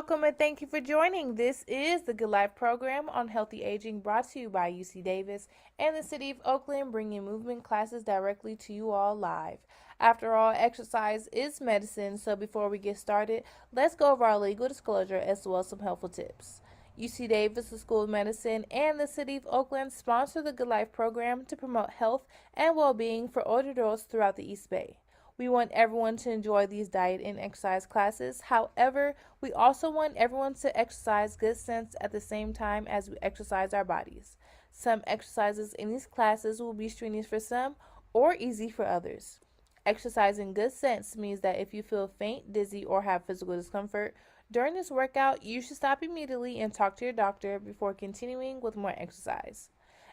welcome and thank you for joining. This is the Good Life program on healthy aging brought to you by UC Davis and the City of Oakland, bringing movement classes directly to you all live. After all, exercise is medicine, so before we get started, let's go over our legal disclosure as well as some helpful tips. UC Davis, the School of Medicine, and the City of Oakland sponsor the Good Life program to promote health and well being for older adults throughout the East Bay. We want everyone to enjoy these diet and exercise classes. However, we also want everyone to exercise good sense at the same time as we exercise our bodies. Some exercises in these classes will be strenuous for some or easy for others. Exercising good sense means that if you feel faint, dizzy, or have physical discomfort during this workout, you should stop immediately and talk to your doctor before continuing with more exercise.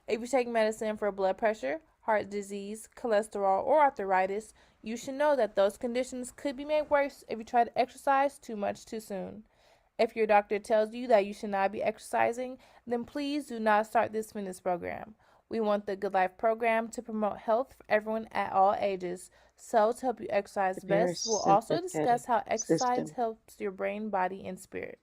If you take medicine for blood pressure, heart disease, cholesterol, or arthritis, you should know that those conditions could be made worse if you try to exercise too much too soon. If your doctor tells you that you should not be exercising, then please do not start this fitness program. We want the Good Life program to promote health for everyone at all ages. So, to help you exercise The best, we'll also parasympathetic discuss how exercise system. helps your brain, body, and spirit.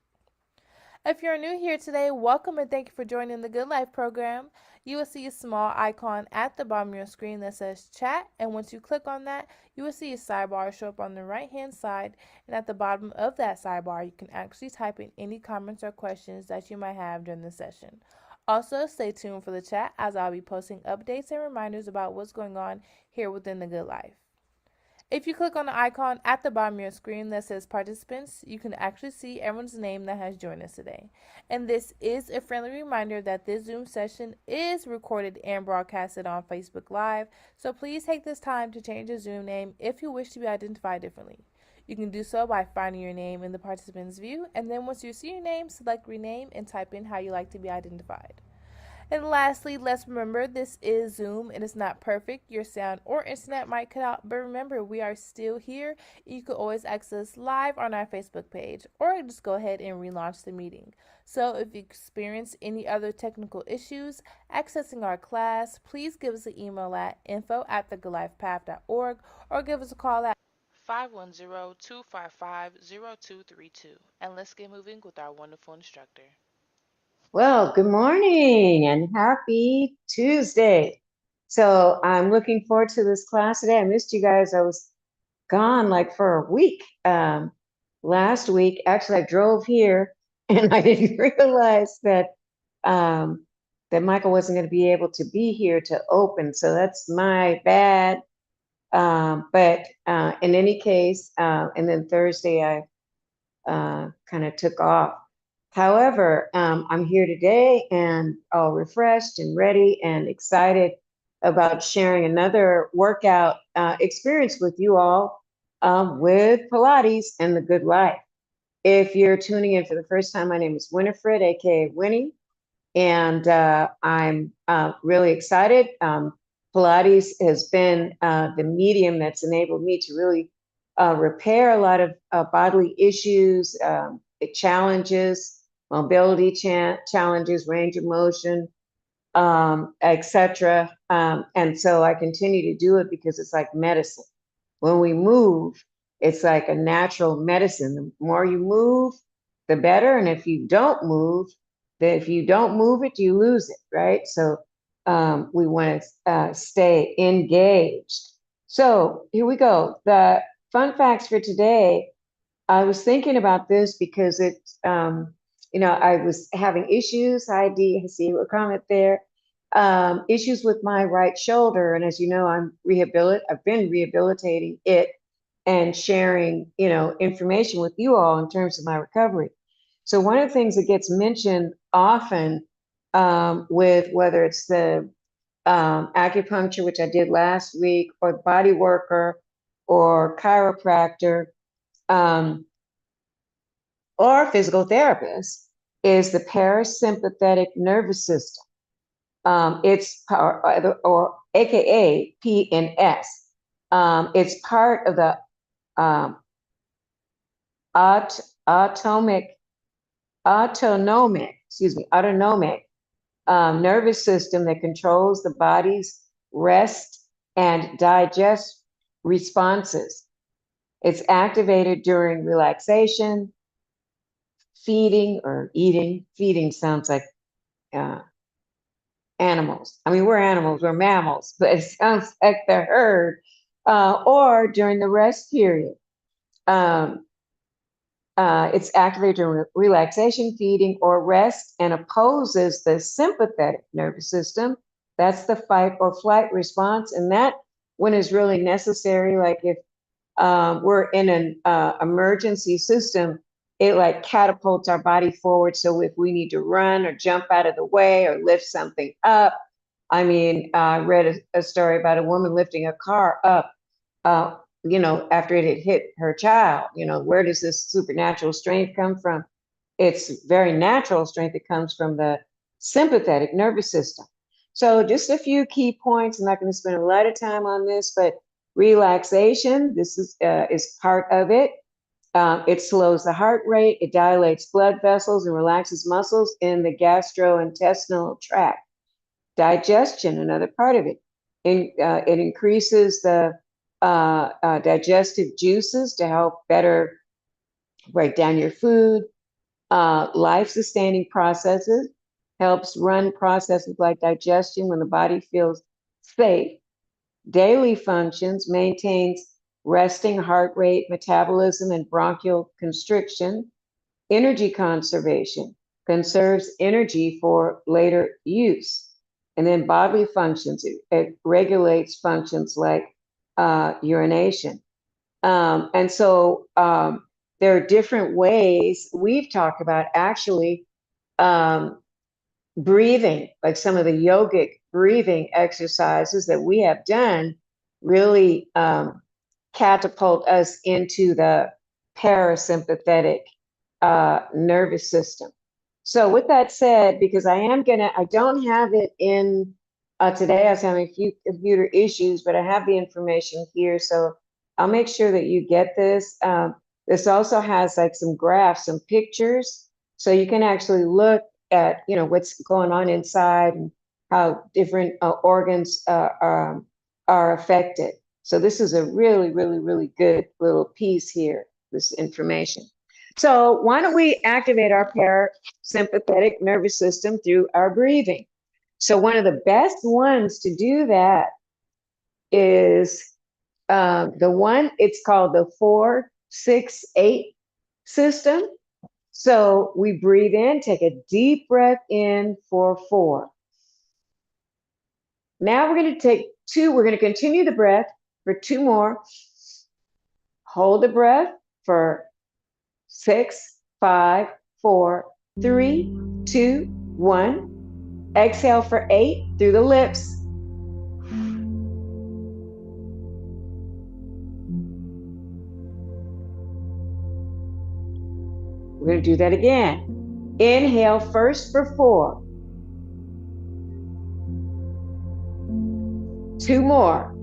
If you're new here today, welcome and thank you for joining the Good Life program. You will see a small icon at the bottom of your screen that says chat, and once you click on that, you will see a sidebar show up on the right hand side, and at the bottom of that sidebar, you can actually type in any comments or questions that you might have during the session. Also, stay tuned for the chat as I'll be posting updates and reminders about what's going on here within the Good Life. If you click on the icon at the bottom of your screen that says participants, you can actually see everyone's name that has joined us today. And this is a friendly reminder that this Zoom session is recorded and broadcasted on Facebook Live, so please take this time to change your Zoom name if you wish to be identified differently. You can do so by finding your name in the participants view, and then once you see your name, select rename and type in how you like to be identified. And lastly, let's remember this is Zoom. It is not perfect. Your sound or internet might cut out, but remember, we are still here. You can always access live on our Facebook page or just go ahead and relaunch the meeting. So if you experience any other technical issues accessing our class, please give us an email at info@thegoodlifepath.org or give us a call at 510-255-0232. And let's get moving with our wonderful instructor. Well, good morning and happy Tuesday. So I'm looking forward to this class today. I missed you guys. I was gone like for a week. Last week, actually, I drove here and I didn't realize that Michael wasn't going to be able to be here to open. So that's my bad. But in any case, and then Thursday, I kind of took off. However, I'm here today and all refreshed and ready and excited about sharing another workout experience with you all with Pilates and the Good Life. If you're tuning in for the first time, my name is Winifred, aka Winnie, and I'm really excited. Pilates has been the medium that's enabled me to really repair a lot of bodily issues, challenges, mobility challenges, range of motion, etc. And so I continue to do it because it's like medicine. When we move, it's like a natural medicine. The more you move, the better. And if you don't move, if you don't move it, you lose it, right? So we want to stay engaged. So here we go. The fun facts for today. I was thinking about this because I was having issues. Hi, Dee, I see a comment there. Issues with my right shoulder, and as you know, I've been rehabilitating it and sharing, information with you all in terms of my recovery. So one of the things that gets mentioned often with whether it's the acupuncture, which I did last week, or the body worker, or chiropractor, um, or physical therapist, is the parasympathetic nervous system. It's or AKA PNS. It's part of the um, aut- autonomic, autonomic nervous system that controls the body's rest and digest responses. It's activated during relaxation, feeding or eating. Feeding sounds like uh, animals. I mean, we're animals, we're mammals, but it sounds like the herd. Or during the rest period. Um, it's activated during relaxation, feeding, or rest and opposes the sympathetic nervous system. That's the fight or flight response. And that one is really necessary. Like if we're in an emergency system, it like catapults our body forward. So if we need to run or jump out of the way or lift something up, I mean, I read a story about a woman lifting a car up, uh, after it had hit her child. Where does this supernatural strength come from? It's very natural strength that comes from the sympathetic nervous system. So just a few key points. I'm not going to spend a lot of time on this, but relaxation, this is part of it. It slows the heart rate, it dilates blood vessels and relaxes muscles in the gastrointestinal tract. Digestion, another part of it. It increases the digestive juices to help better break down your food. Life-sustaining processes helps run processes like digestion when the body feels safe. Daily functions maintains resting heart rate, metabolism, and bronchial constriction. Energy conservation conserves energy for later use. And then bodily functions, it regulates functions like urination. And so there are different ways we've talked about actually breathing, like some of the yogic breathing exercises that we have done really catapult us into the parasympathetic nervous system. So with that said, because I don't have it in today, I was having a few computer issues, but I have the information here. So I'll make sure that you get this. This also has like some graphs, some pictures. So you can actually look at, what's going on inside and how different organs are affected. So this is a really, really, really good little piece here, this information. So why don't we activate our parasympathetic nervous system through our breathing? So one of the best ones to do that is the one, it's called the 4-6-8 system. So we breathe in, take a deep breath in for 4. Now we're going to take 2, we're going to continue the breath for 2 more. Hold the breath for 6, 5, 4, 3, 2, 1. Exhale for 8 through the lips. We're going to do that again. Inhale first for 4. 2 more.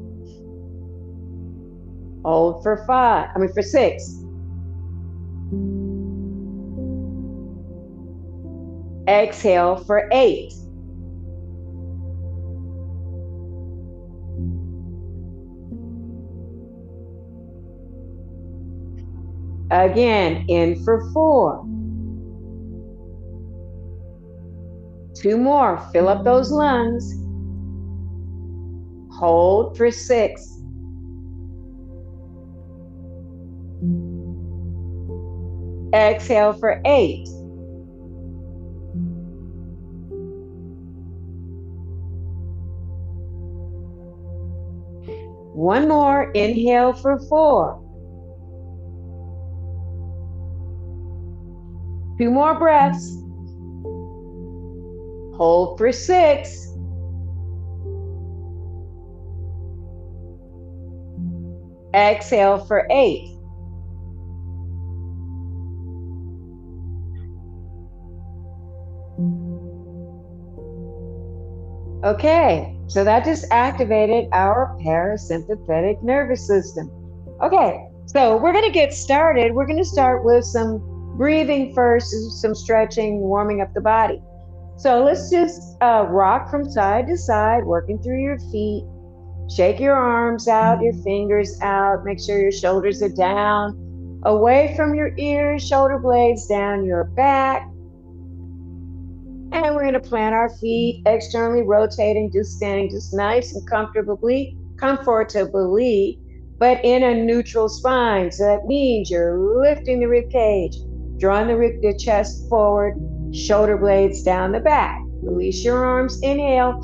Hold for 6. Exhale for 8. Again, in for 4. 2 more. Fill up those lungs. Hold for 6. Exhale for 8. One more. Inhale for 4. 2 more breaths. Hold for 6. Exhale for 8. Okay, so that just activated our parasympathetic nervous system. Okay, so we're going to get started. We're going to start with some breathing first, some stretching, warming up the body. So let's just rock from side to side, working through your feet. Shake your arms out, your fingers out. Make sure your shoulders are down. away from your ears, shoulder blades down your back. And we're going to plant our feet externally rotating, just standing just nice and comfortably, but in a neutral spine. So that means you're lifting the rib cage, drawing the chest forward, shoulder blades down the back. Release your arms, inhale,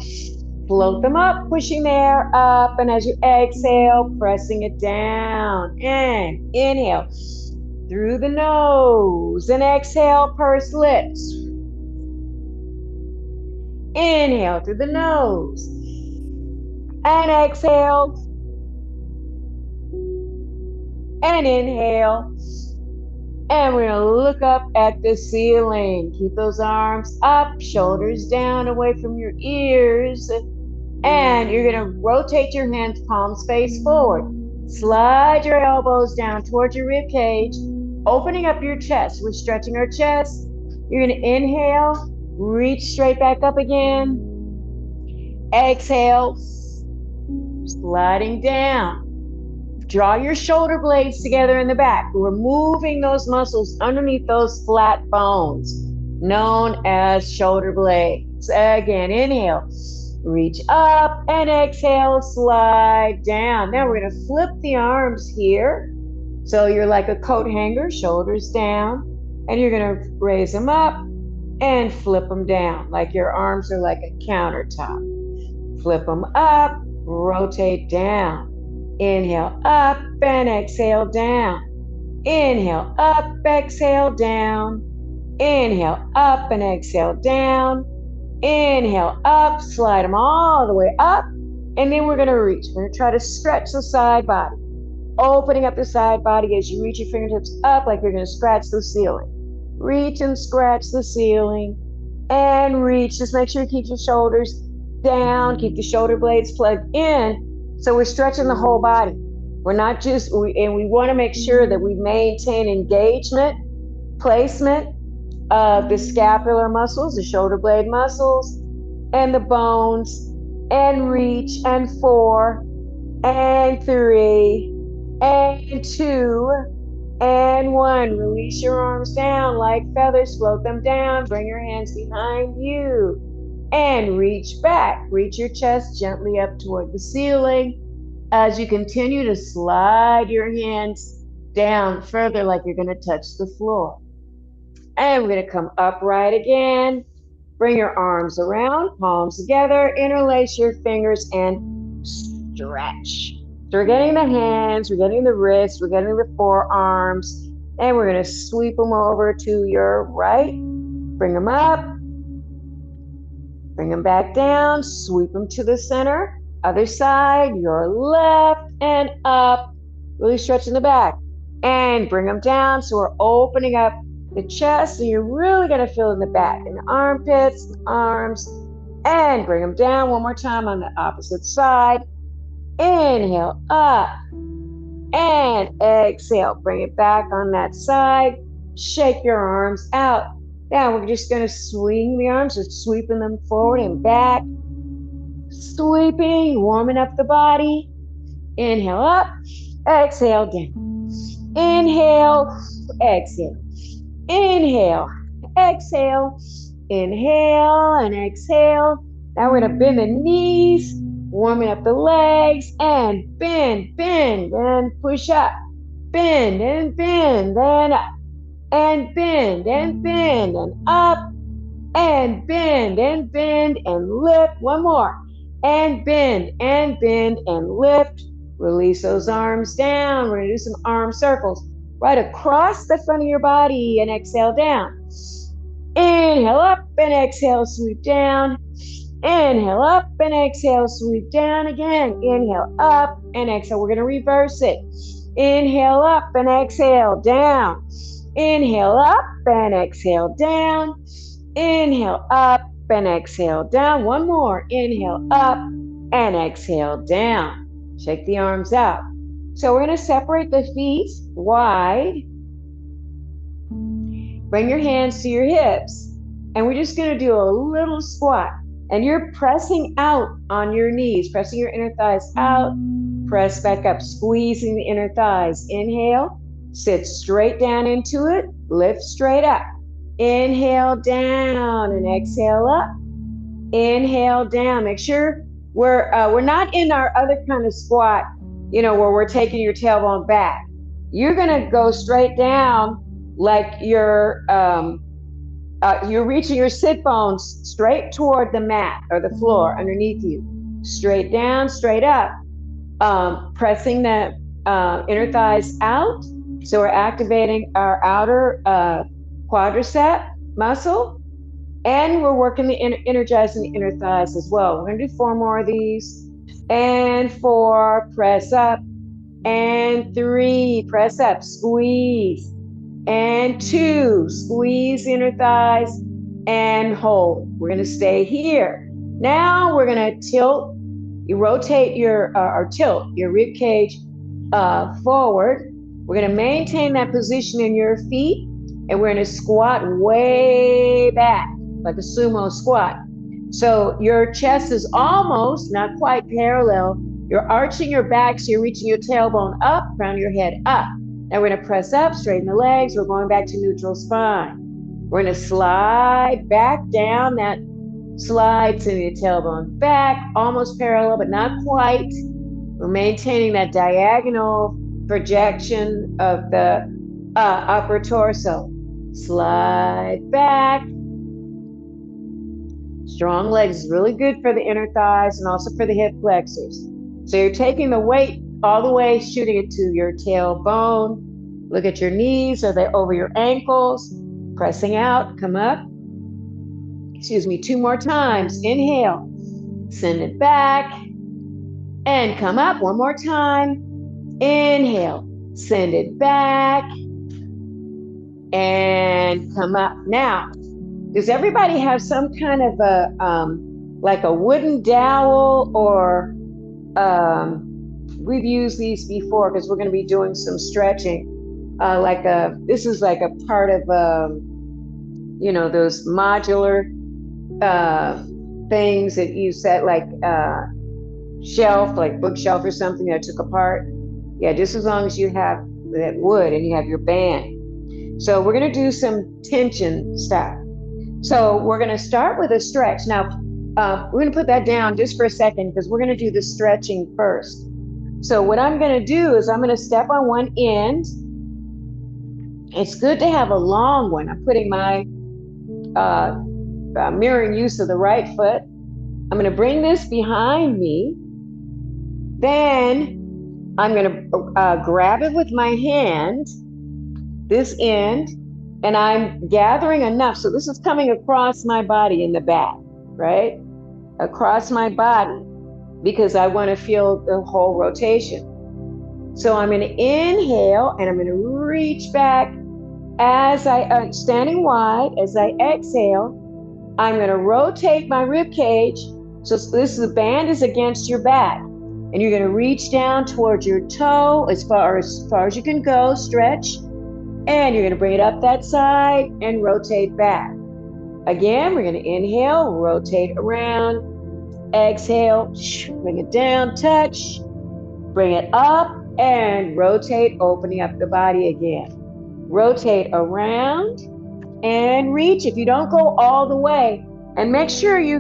float them up, pushing the air up. And as you exhale, pressing it down. And inhale through the nose and exhale, pursed lips. Inhale through the nose and exhale and inhale. And we're going to look up at the ceiling. Keep those arms up, shoulders down, away from your ears. And you're going to rotate your hands, palms face forward. Slide your elbows down towards your rib cage, opening up your chest. We're stretching our chest. You're going to inhale, reach straight back up again. Exhale, sliding down. Draw your shoulder blades together in the back. We're moving those muscles underneath those flat bones, known as shoulder blades. Again, inhale, reach up, and exhale, slide down. Now we're going to flip the arms here. So you're like a coat hanger, shoulders down, and you're going to raise them up and flip them down, like your arms are like a countertop. Flip them up, rotate down. Inhale up and exhale down. Inhale up, exhale down. Inhale up and exhale down. Inhale up, slide them all the way up. And then we're going to reach. We're going to try to stretch the side body. Opening up the side body as you reach your fingertips up like you're going to scratch the ceiling. Reach and scratch the ceiling. And reach. Just make sure you keep your shoulders down. Keep the shoulder blades plugged in. So we're stretching the whole body. We're not just, and we want to make sure that we maintain engagement, placement of the scapular muscles, the shoulder blade muscles, and the bones, and reach, and 4, and 3, and 2, and 1. Release your arms down like feathers, float them down, bring your hands behind you. And reach back. Reach your chest gently up toward the ceiling as you continue to slide your hands down further like you're going to touch the floor. And we're going to come upright again. Bring your arms around, palms together, interlace your fingers and stretch. So we're getting the hands, we're getting the wrists, we're getting the forearms, and we're going to sweep them over to your right. Bring them up. Bring them back down, sweep them to the center. Other side, your left and up. Really stretching the back. And bring them down. So we're opening up the chest. And you're really going to feel in the back, in the armpits, the arms. And bring them down one more time on the opposite side. Inhale, up. And exhale. Bring it back on that side. Shake your arms out. Now we're just going to swing the arms, just sweeping them forward and back. Sweeping, warming up the body. Inhale up, exhale down. Inhale, exhale. Inhale, exhale. Inhale and exhale. Now we're going to bend the knees, warming up the legs, and bend, and push up. Bend and bend, and up. And bend, and up, and bend, and lift. One more. And bend, and lift. Release those arms down. We're going to do some arm circles right across the front of your body and exhale down. Inhale up and exhale, sweep down. Inhale up and exhale, sweep down again. Inhale up and exhale. We're going to reverse it. Inhale up and exhale down. Inhale up and exhale down. Inhale up and exhale down. One more. Inhale up and exhale down. Shake the arms out. So we're going to separate the feet wide. Bring your hands to your hips. And we're just going to do a little squat. And you're pressing out on your knees, pressing your inner thighs out. Press back up, squeezing the inner thighs. Inhale. Sit straight down into it. Lift straight up. Inhale down and exhale up. Inhale down. Make sure we're not in our other kind of squat, where we're taking your tailbone back. You're gonna go straight down like you're reaching your sit bones straight toward the mat or the floor underneath you. Straight down, straight up. Pressing the inner thighs out. So we're activating our outer quadricep muscle. And we're working energizing the inner thighs as well. We're gonna do 4 more of these. And 4, press up. And 3, press up, squeeze. And 2, squeeze the inner thighs and hold. We're gonna stay here. Now we're gonna tilt. You rotate or tilt your rib cage forward. We're gonna maintain that position in your feet, and we're gonna squat way back, like a sumo squat. So your chest is almost, not quite parallel. You're arching your back, so you're reaching your tailbone up, round your head up. Now we're gonna press up, straighten the legs. We're going back to neutral spine. We're gonna slide back down. That slide to the tailbone back, almost parallel, but not quite. We're maintaining that diagonal projection of the upper torso. Slide back. Strong legs is really good for the inner thighs and also for the hip flexors. So you're taking the weight all the way, shooting it to your tailbone. Look at your knees. Are they over your ankles? Pressing out, come up. 2 more times. Inhale, send it back, and come up 1 more time. Inhale, send it back, and come up. Now, does everybody have some kind of like a wooden dowel, or we've used these before because we're going to be doing some stretching. This is like a part of those modular things that you set, like shelf, like bookshelf or something that I took apart. Yeah, just as long as you have that wood and you have your band. So we're going to do some tension stuff. So we're going to start with a stretch. Now, we're going to put that down just for a second because we're going to do the stretching first. So what I'm going to do is I'm going to step on one end. It's good to have a long one. I'm putting my mirroring use of the right foot. I'm going to bring this behind me. Then I'm going to grab it with my hand, this end, and I'm gathering enough. So this is coming across my body in the back, right? Across my body, because I want to feel the whole rotation. So I'm going to inhale and I'm going to reach back as standing wide. As I exhale, I'm going to rotate my rib cage. So the band is against your back, and you're going to reach down towards your toe as far as you can go, stretch, and you're going to bring it up that side and rotate back. Again, we're going to inhale, rotate around, exhale, bring it down, touch, bring it up, and rotate, opening up the body again. Rotate around and reach. If you don't go all the way, and make sure you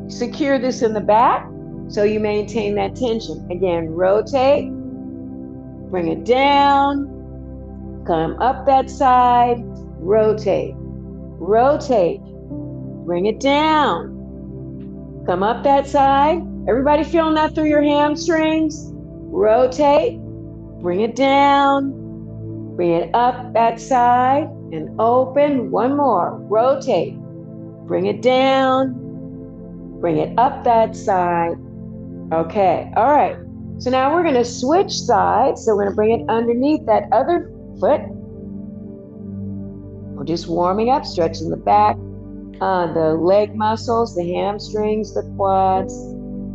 secure this in the back so you maintain that tension. Again, rotate, bring it down, come up that side, rotate, rotate, bring it down, come up that side. Everybody feeling that through your hamstrings? Rotate, bring it down, bring it up that side and open. One more, rotate, bring it down, bring it up that side. Okay, all right. So now we're going to switch sides. So we're going to bring it underneath that other foot. We're just warming up, stretching the back, the leg muscles, the hamstrings, the quads,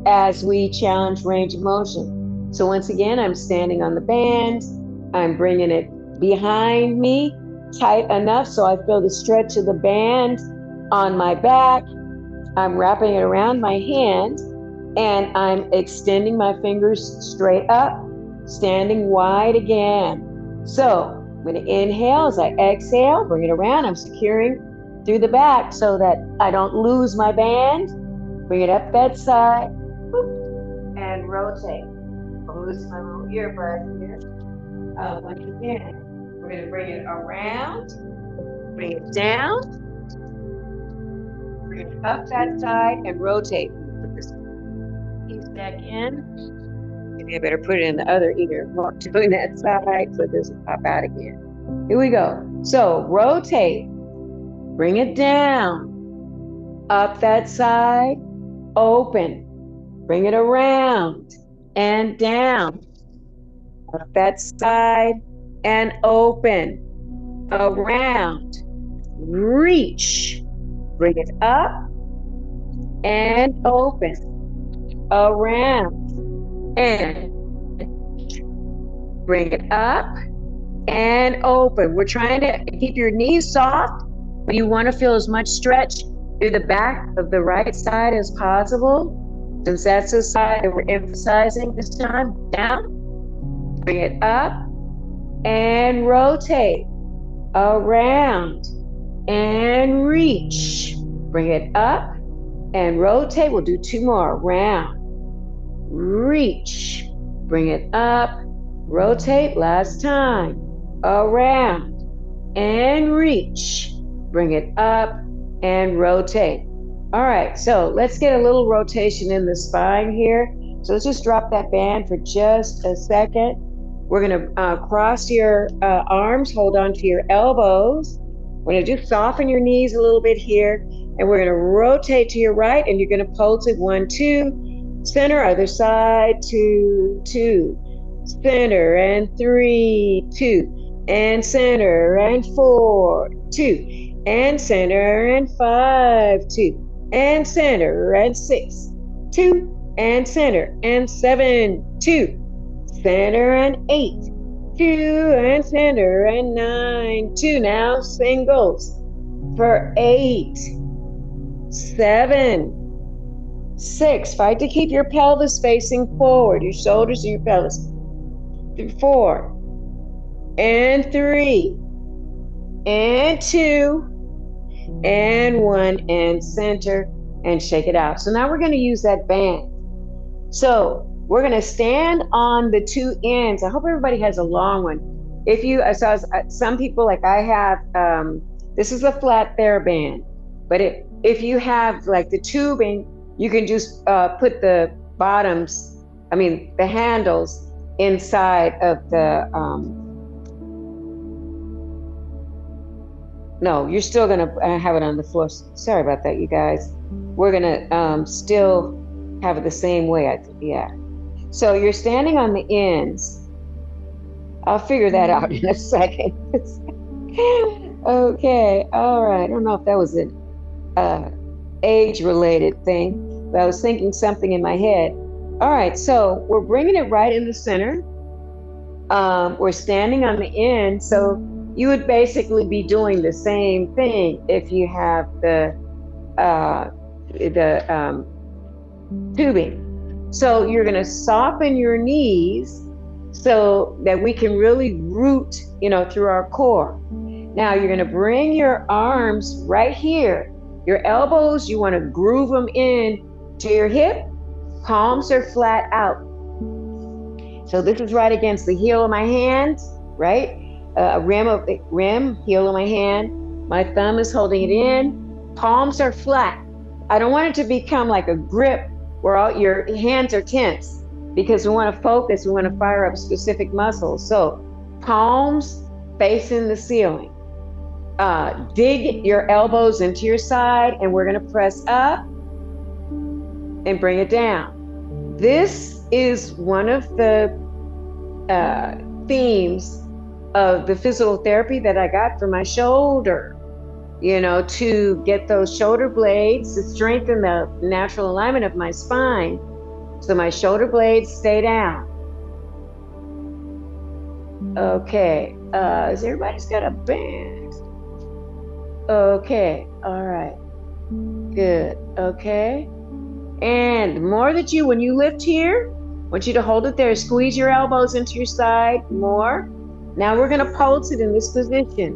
as we challenge range of motion. So once again, I'm standing on the band. I'm bringing it behind me, tight enough so I feel the stretch of the band on my back. I'm wrapping it around my hand, and I'm extending my fingers straight up, standing wide again. So I'm going to inhale as I exhale, bring it around. I'm securing through the back so that I don't lose my band. Bring it up that side, and rotate. I'm losing my little earbud here. Once again, we're going to bring it around, bring it down, bring it up that side, and rotate. Put this piece back in. Maybe I better put it in the other ear while doing that side so it doesn't pop out again. Here we go. So rotate, bring it down, up that side, open, bring it around and down, up that side and open, around, reach, bring it up and open, around, and bring it up and open. We're trying to keep your knees soft, but you want to feel as much stretch through the back of the right side as possible, since that's the side that we're emphasizing this time. Down, bring it up and rotate, around and reach, bring it up and rotate. We'll do 2 more. Around, reach, bring it up, rotate. Last time. Around and reach, bring it up and rotate. All right, so let's get a little rotation in the spine here. So let's just drop that band for just a second. We're going to cross your arms, hold on to your elbows. We're going to just soften your knees a little bit here, and we're going to rotate to your right, and you're going to pulse it 1, 2, center, other side, 2, 2, center, and 3, 2, and center, and 4, 2, and center, and 5, 2, and center, and 6, 2, and center, and 7, 2, center, and 8, 2, and center, and 9, 2. Now singles for 8, 7, 6. Fight to keep your pelvis facing forward, your shoulders and your pelvis. 4, and 3, and 2, and 1, and center, and shake it out. So now we're going to use that band. So we're going to stand on the 2 ends. I hope everybody has a long one. If you, so some people, like I have, this is a flat TheraBand, but if you have like the tubing, you can just put the bottoms, the handles inside of the, no, you're still going to have it on the floor. Sorry about that, you guys. We're going to still have it the same way, yeah. So you're standing on the ends. I'll figure that out in a second. Okay, all right. I don't know if that was an age-related thing, but I was thinking something in my head. All right, so we're bringing it right in the center. We're standing on the end, so you would basically be doing the same thing if you have the tubing. So you're going to soften your knees so that we can really root, through our core. Now you're going to bring your arms right here. Your elbows, you want to groove them in to your hip. Palms are flat out. So this is right against the heel of my hand, right? Rim, heel of my hand. My thumb is holding it in. Palms are flat. I don't want it to become like a grip where all your hands are tense, because we want to focus, we want to fire up specific muscles. So palms facing the ceiling. Dig your elbows into your side, and we're going to press up and bring it down. This is one of the themes of the physical therapy that I got for my shoulder, to get those shoulder blades to strengthen the natural alignment of my spine so my shoulder blades stay down. Okay, has everybody's got a band? Okay, all right, good, okay. And the more that when you lift here, I want you to hold it there, squeeze your elbows into your side more. Now we're going to pulse it in this position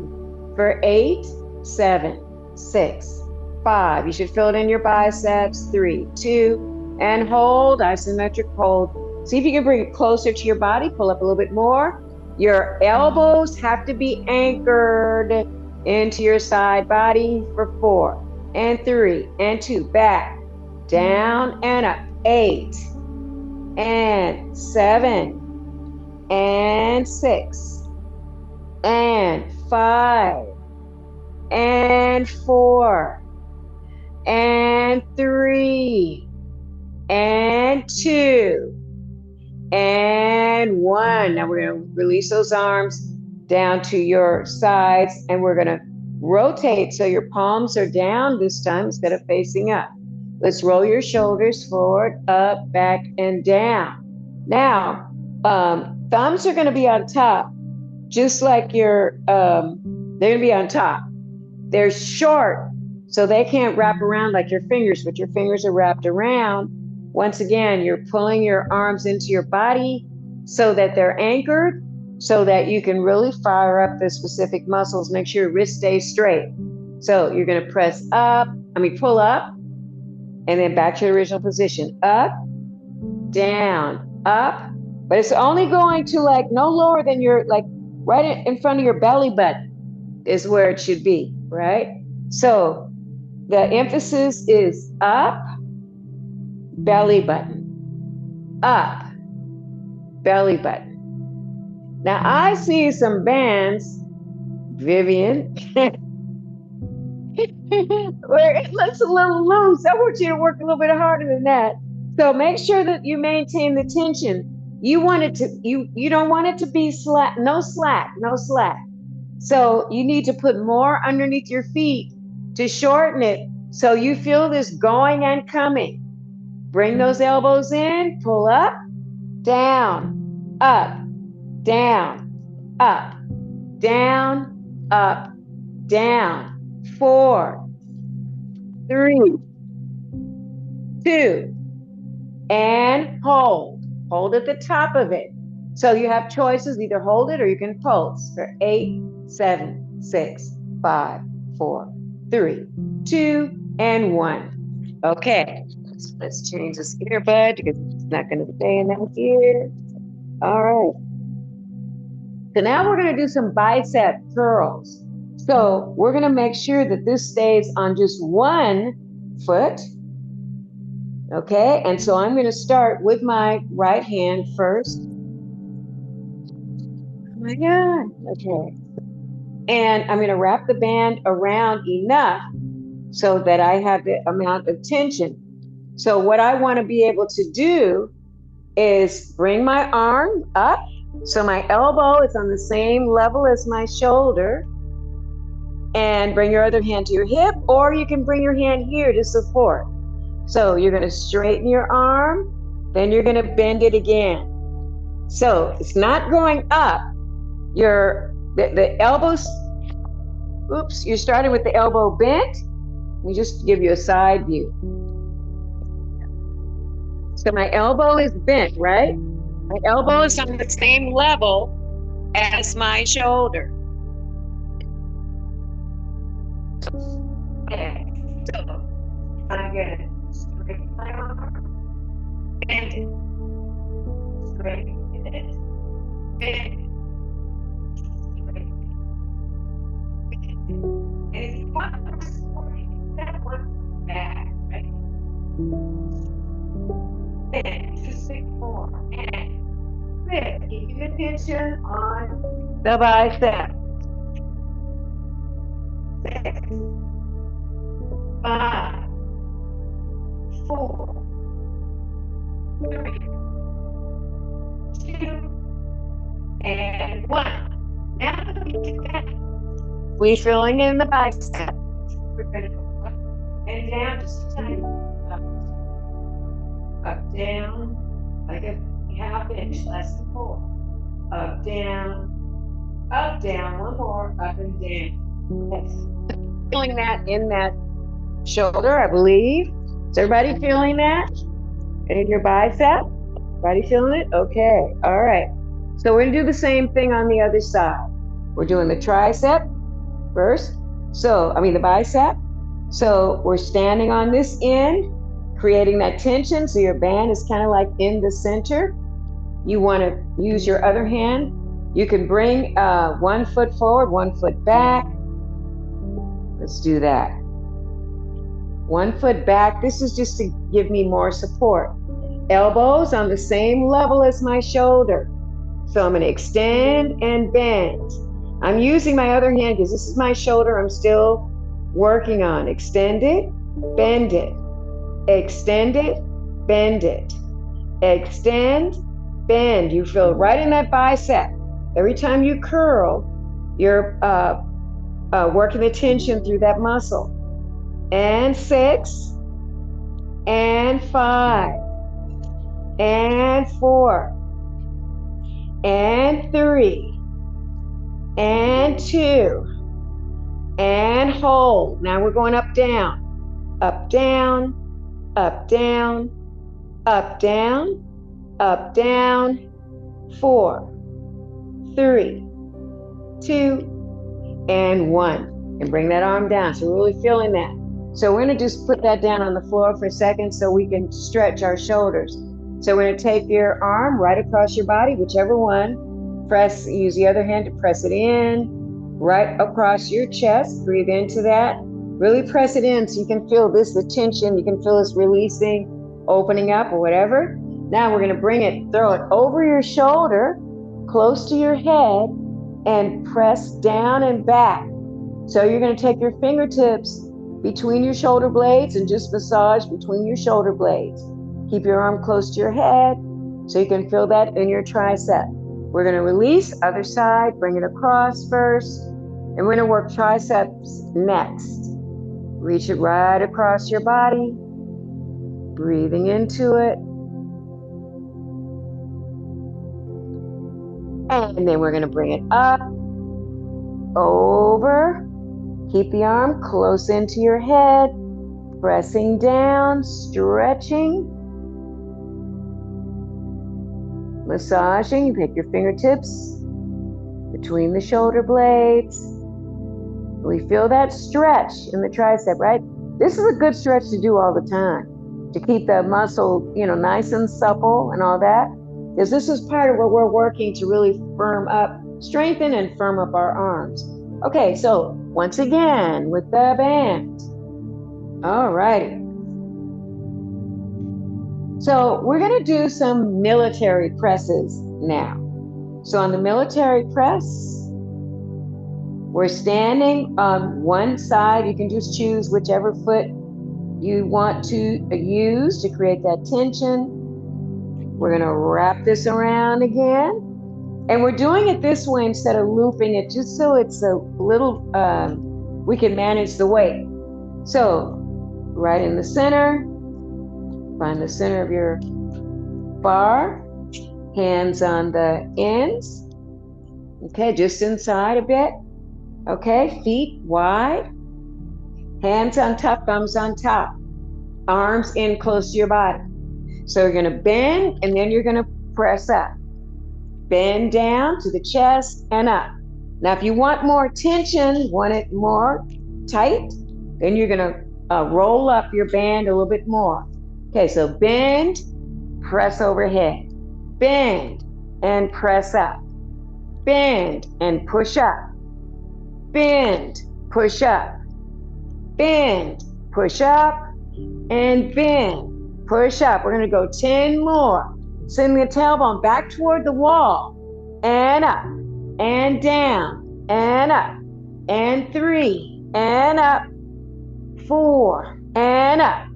for 8, 7, 6, 5. You should feel it in your biceps. 3, 2, and hold. Isometric hold. See if you can bring it closer to your body. Pull up a little bit more. Your elbows have to be anchored into your side body for 4, and 3, and 2. Back, down, and up. 8, and 7, and 6, and 5, and 4, and 3, and 2, and 1. Now we're going to release those arms down to your sides, and we're going to rotate so your palms are down this time instead of facing up. Let's roll your shoulders forward, up, back, and down. Now, thumbs are going to be on top, just like they're going to be on top. They're short, so they can't wrap around like your fingers, but your fingers are wrapped around. Once again, you're pulling your arms into your body so that they're anchored, so that you can really fire up the specific muscles. Make sure your wrist stays straight. So you're going to pull up, and then back to the original position. Up, down, up. But it's only going to like no lower than your, like right in front of your belly button is where it should be, right? So the emphasis is up, belly button, up, belly button. Now I see some bands, Vivian, where it looks a little loose. I want you to work a little bit harder than that. So make sure that you maintain the tension. You want it to, you don't want it to be slack, no slack. So you need to put more underneath your feet to shorten it so you feel this going and coming. Bring those elbows in, pull up, down, up, down, up, down, up, down. 4, 3, 2, and hold. Hold at the top of it. So you have choices, either hold it or you can pulse for 8, 7, 6, 5, 4, 3, 2, and 1. Okay, let's change this earbud because it's not going to stay in that ear. All right. So now we're going to do some bicep curls. So we're going to make sure that this stays on just one foot. Okay, and so I'm going to start with my right hand first. Oh my God. Okay. And I'm going to wrap the band around enough so that I have the amount of tension. So what I want to be able to do is bring my arm up. So my elbow is on the same level as my shoulder. And bring your other hand to your hip, or you can bring your hand here to support. So you're going to straighten your arm, then you're going to bend it again. So it's not going up. The elbows, oops, you're starting with the elbow bent. Let me just give you a side view. So my elbow is bent, right? My elbow is on the same level as my shoulder. Okay, so I'm going to straighten my arm, bend it, straighten it, bend it, straighten it. And if you want to support that one back, right? Bend to 6, 4, and lift. Keep your attention on the bicep. 6, 5, 4, 3, 2, and 1. Now that we get that, we're filling in the bicep. We're going to go up and down just a tiny bit. Up, down, like a half inch, less than 4. Up, down, one more, up and down. Yes. Feeling that in that shoulder, I believe. Is everybody feeling that? And in your bicep? Everybody feeling it? Okay. All right. So we're gonna do the same thing on the other side. We're doing the tricep first. The bicep. So we're standing on this end, creating that tension. So your band is kind of like in the center. You want to use your other hand. You can bring 1 foot forward, 1 foot back. Let's do that. 1 foot back. This is just to give me more support. Elbows on the same level as my shoulder. So I'm going to extend and bend. I'm using my other hand because this is my shoulder I'm still working on. Extend it, bend it. Extend it, bend it. Extend, bend. You feel it right in that bicep. Every time you curl, you're working the tension through that muscle. And 6, and 5, and 4, and 3, and 2, and hold. Now we're going up, down, up, down, up, down, up, down, up, down. 4, 3, 2, and 1. And bring that arm down. So we're really feeling that. So we're going to just put that down on the floor for a second so we can stretch our shoulders. So we're going to take your arm right across your body, whichever one. Use the other hand to press it in, right across your chest. Breathe into that. Really press it in so you can feel this, the tension. You can feel this releasing, opening up or whatever. Now we're going to bring it, throw it over your shoulder, close to your head, and press down and back. So you're going to take your fingertips between your shoulder blades and just massage between your shoulder blades. Keep your arm close to your head so you can feel that in your tricep. We're going to release, other side, bring it across first, and we're going to work triceps next. Reach it right across your body, breathing into it. And then we're going to bring it up, over. Keep the arm close into your head, pressing down, stretching, massaging. You pick your fingertips between the shoulder blades. We feel that stretch in the tricep, right? This is a good stretch to do all the time to keep the muscle, nice and supple and all that. Because this is part of what we're working to really firm up, strengthen and firm up our arms. Okay, so once again with the band. All righty. So we're going to do some military presses now. So on the military press, we're standing on one side. You can just choose whichever foot you want to use to create that tension. We're going to wrap this around again. And we're doing it this way instead of looping it, just so it's a little, we can manage the weight. So right in the center, find the center of your bar, hands on the ends. Okay, just inside a bit. Okay, feet wide, hands on top, thumbs on top, arms in close to your body. So you're going to bend and then you're going to press up. Bend down to the chest and up. Now, if you want more tension, want it more tight, then you're going to roll up your band a little bit more. Okay, so bend, press overhead. Bend and press up. Bend and push up. Bend, push up. Bend, push up, and bend, push up. We're going to go 10 more. Send the tailbone back toward the wall, and up, and down, and up, and 3, and up, 4, and up,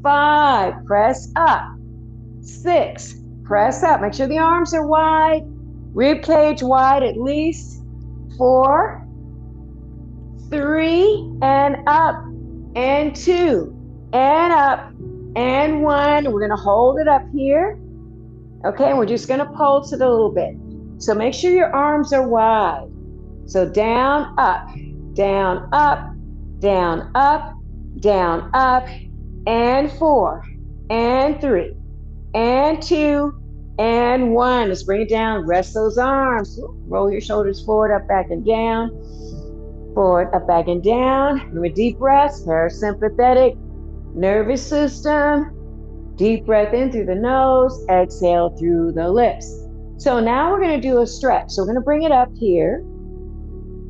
5, press up, 6, press up. Make sure the arms are wide, rib cage wide at least, 4, 3, and up, and 2, and up, and 1. We're going to hold it up here. Okay, we're just going to pulse it a little bit. So make sure your arms are wide. So down, up, down, up, down, up, down, up, and 4, and 3, and 2, And one. Let's bring it down. Rest those arms. Roll your shoulders forward, up, back, and down. Forward, up, back, and down. Remember, deep breaths, parasympathetic nervous system. Deep breath in through the nose, exhale through the lips. So now we're going to do a stretch. So we're going to bring it up here.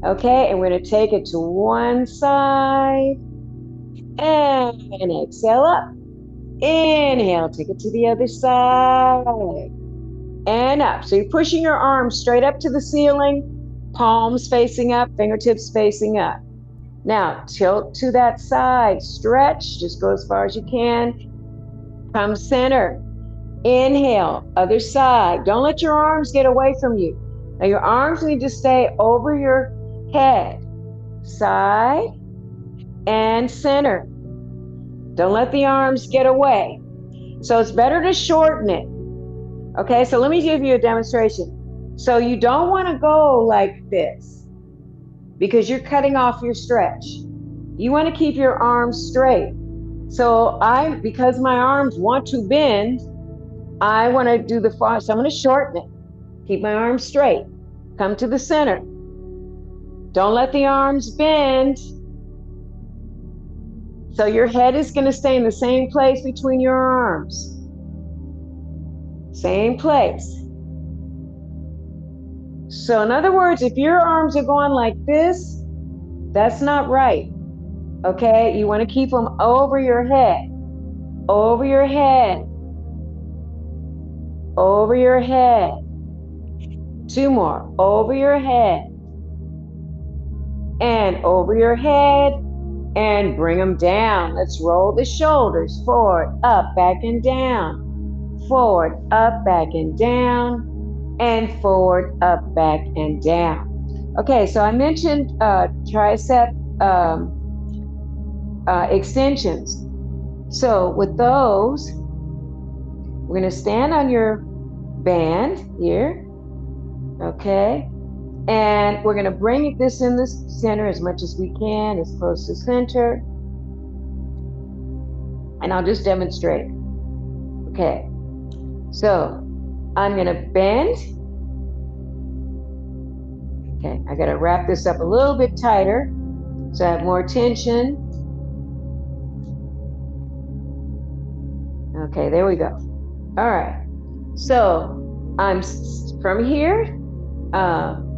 Okay, and we're going to take it to one side and exhale up. Inhale, take it to the other side and up. So you're pushing your arms straight up to the ceiling, palms facing up, fingertips facing up. Now tilt to that side, stretch, just go as far as you can. Come center. Inhale, other side. Don't let your arms get away from you. Now your arms need to stay over your head, side and center. Don't let the arms get away. So it's better to shorten it. Okay, so let me give you a demonstration. So you don't want to go like this because you're cutting off your stretch. You want to keep your arms straight. So because my arms want to bend, I want to do the far, so I'm going to shorten it. Keep my arms straight. Come to the center. Don't let the arms bend. So your head is going to stay in the same place between your arms. Same place. So in other words, if your arms are going like this, that's not right. Okay, you want to keep them over your head. Over your head. Over your head. Two more. Over your head. And over your head. And bring them down. Let's roll the shoulders forward, up, back, and down. Forward, up, back, and down. And forward, up, back, and down. Okay, so I mentioned tricep extensions. So with those, we're going to stand on your band here. Okay. And we're going to bring this in the center as much as we can, as close to center. And I'll just demonstrate. Okay. So I'm going to bend. Okay. I got to wrap this up a little bit tighter so I have more tension. Okay, there we go. All right. So I'm from here,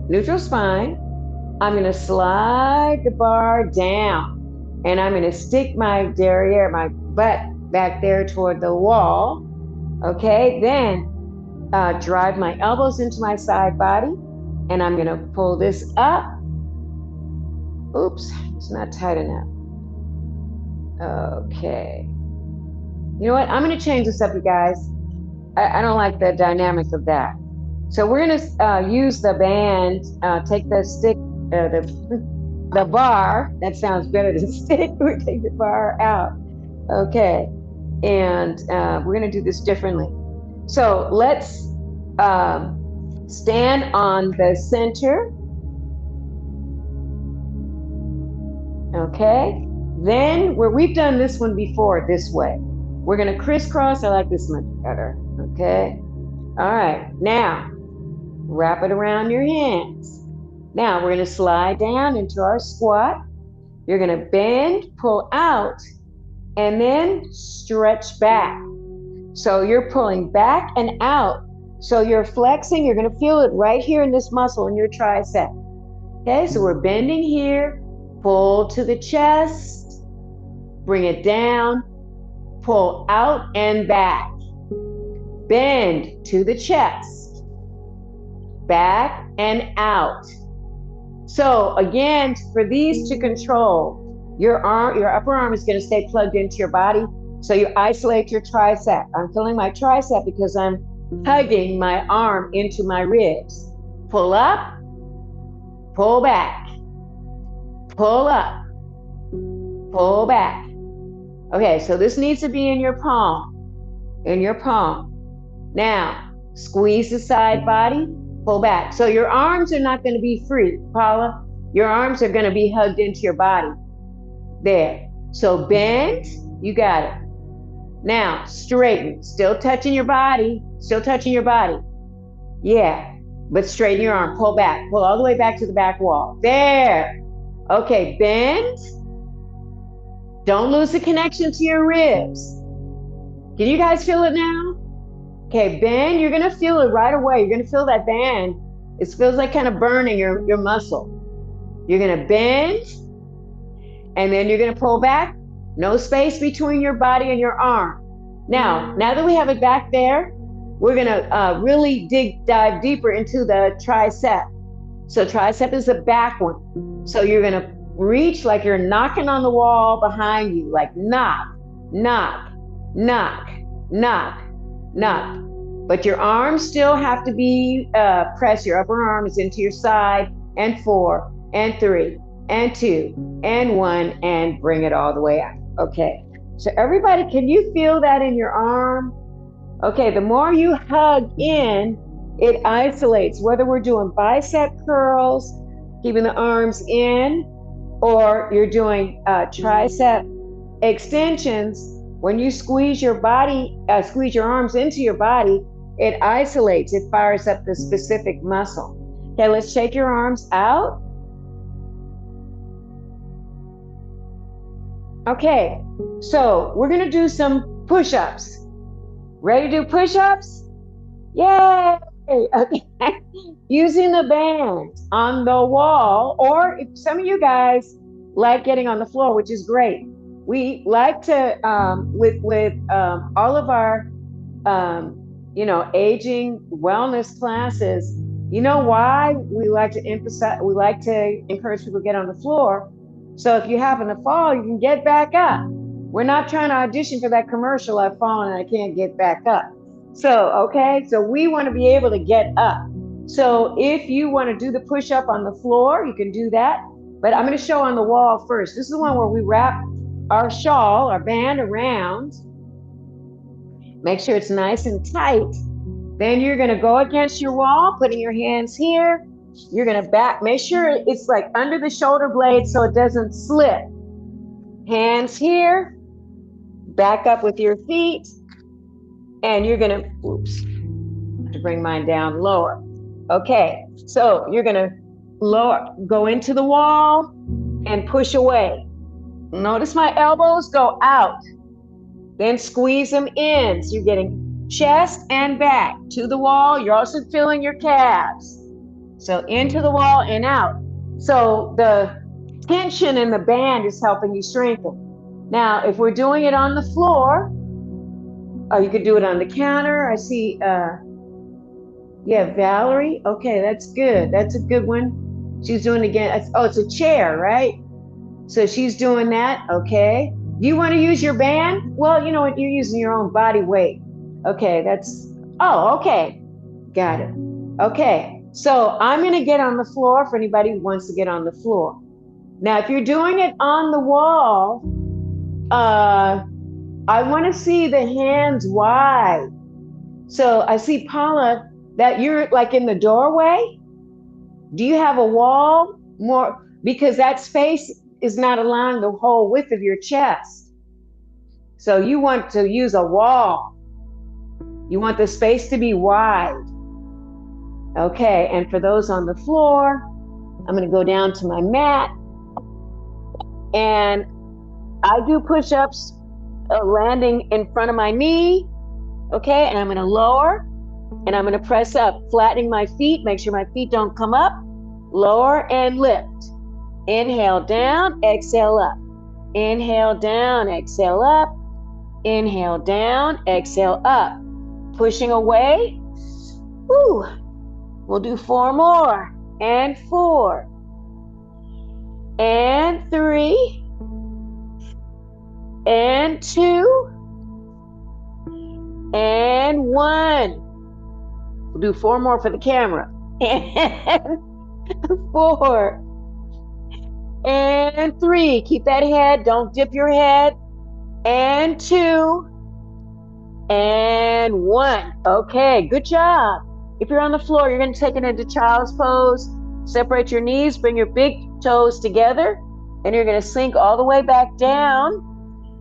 neutral spine. I'm going to slide the bar down and I'm going to stick my derriere, my butt back there toward the wall. Okay, then drive my elbows into my side body and I'm going to pull this up. Oops, it's not tight enough. Okay. You know what? I'm going to change this up, you guys. I don't like the dynamic of that. So we're going to use the band, take the stick, the bar. That sounds better than stick. We're take the bar out. Okay. And we're going to do this differently. So let's stand on the center. Okay. Then we've done this one before this way. We're going to crisscross. I like this much better. Okay. All right. Now, wrap it around your hands. Now, we're going to slide down into our squat. You're going to bend, pull out, and then stretch back. So you're pulling back and out. So you're flexing. You're going to feel it right here in this muscle in your tricep. Okay. So we're bending here. Pull to the chest. Bring it down. Pull out and back. Bend to the chest. Back and out. So again, for these to control, your upper arm is going to stay plugged into your body. So you isolate your tricep. I'm feeling my tricep because I'm hugging my arm into my ribs. Pull up, pull back, pull up, pull back. Okay, so this needs to be in your palm. In your palm. Now, squeeze the side body, pull back. So your arms are not going to be free, Paula. Your arms are going to be hugged into your body. There. So bend, you got it. Now, straighten, still touching your body. Still touching your body. Yeah, but straighten your arm. Pull back. Pull all the way back to the back wall. There. Okay, bend. Don't lose the connection to your ribs. Can you guys feel it now? Okay, bend. You're going to feel it right away. You're going to feel that bend. It feels like kind of burning your muscle. You're going to bend, and then you're going to pull back. No space between your body and your arm. Now that we have it back there, we're going to really dive deeper into the tricep. So tricep is the back one. So you're going to reach like you're knocking on the wall behind you, like knock, knock, knock, knock, knock. But your arms still have to be press your upper arms into your side, and 4 and 3 and 2 and 1, and bring it all the way out. Okay, so everybody, can you feel that in your arm? Okay, the more you hug in, it isolates, whether we're doing bicep curls, keeping the arms in, or you're doing tricep extensions. When you squeeze your body, squeeze your arms into your body, it isolates, it fires up the specific muscle. Okay, let's shake your arms out. Okay, so we're gonna do some push-ups. Ready to do push-ups? Yay! Okay. Using the band on the wall, or if some of you guys like getting on the floor, which is great. We like to, with all of our, aging wellness classes, you know why we like to encourage people to get on the floor. So if you happen to fall, you can get back up. We're not trying to audition for that commercial, I've fallen and I can't get back up. So we want to be able to get up. So if you want to do the push-up on the floor, you can do that. But I'm going to show on the wall first. This is the one where we wrap our shawl, our band around. Make sure it's nice and tight. Then you're going to go against your wall, putting your hands here. You're going to back, make sure it's like under the shoulder blade so it doesn't slip. Hands here, back up with your feet, and you're going to bring mine down lower. Okay, so you're going to go into the wall and push away. Notice my elbows go out, then squeeze them in. So you're getting chest and back to the wall. You're also feeling your calves. So into the wall and out. So the tension in the band is helping you strengthen. Now, if we're doing it on the floor, or you could do it on the counter. I see, Valerie. Okay, that's good. That's a good one. She's doing it again. Oh, it's a chair, right? So she's doing that. Okay. You want to use your band? Well, you know what? You're using your own body weight. Okay, okay. Got it. Okay. So I'm going to get on the floor for anybody who wants to get on the floor. Now, if you're doing it on the wall, I want to see the hands wide. So I see, Paula, that you're like in the doorway. Do you have a wall more? Because that space is not allowing the whole width of your chest. So you want to use a wall. You want the space to be wide. Okay, and for those on the floor, I'm going to go down to my mat, and I do push-ups landing in front of my knee. Okay, and I'm going to lower, and I'm going to press up, flattening my feet, make sure my feet don't come up, lower and lift. Inhale down, exhale up. Inhale down, exhale up. Inhale down, exhale up. Pushing away. Woo. We'll do 4 more. And 4. And 3. And 2. And 1. We'll do 4 more for the camera. And 4. And 3. Keep that head. Don't dip your head. And 2. And 1. Okay, good job. If you're on the floor, you're going to take it into child's pose. Separate your knees, bring your big toes together, and you're going to sink all the way back down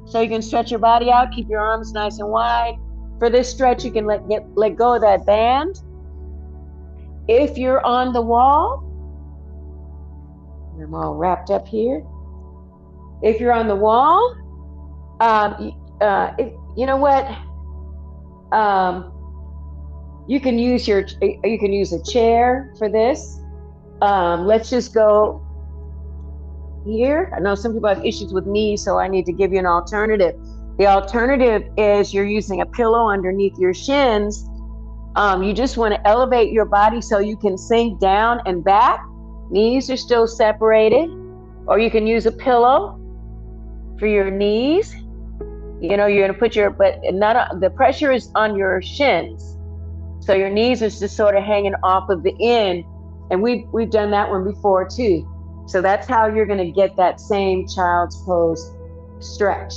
so you can stretch your body out, keep your arms nice and wide. for this stretch, you can let go of that band. If you're on the wall, I'm all wrapped up here. If you're on the wall, you know what? You can use a chair for this. Let's just go here. I know some people have issues with knees, so I need to give you an alternative. The alternative is you're using a pillow underneath your shins. You just want to elevate your body so you can sink down and back. Knees are still separated. Or you can use a pillow for your knees. You know, you're going to put the pressure is on your shins. So your knees are just sort of hanging off of the end. And we've done that one before too. So that's how you're going to get that same child's pose stretch.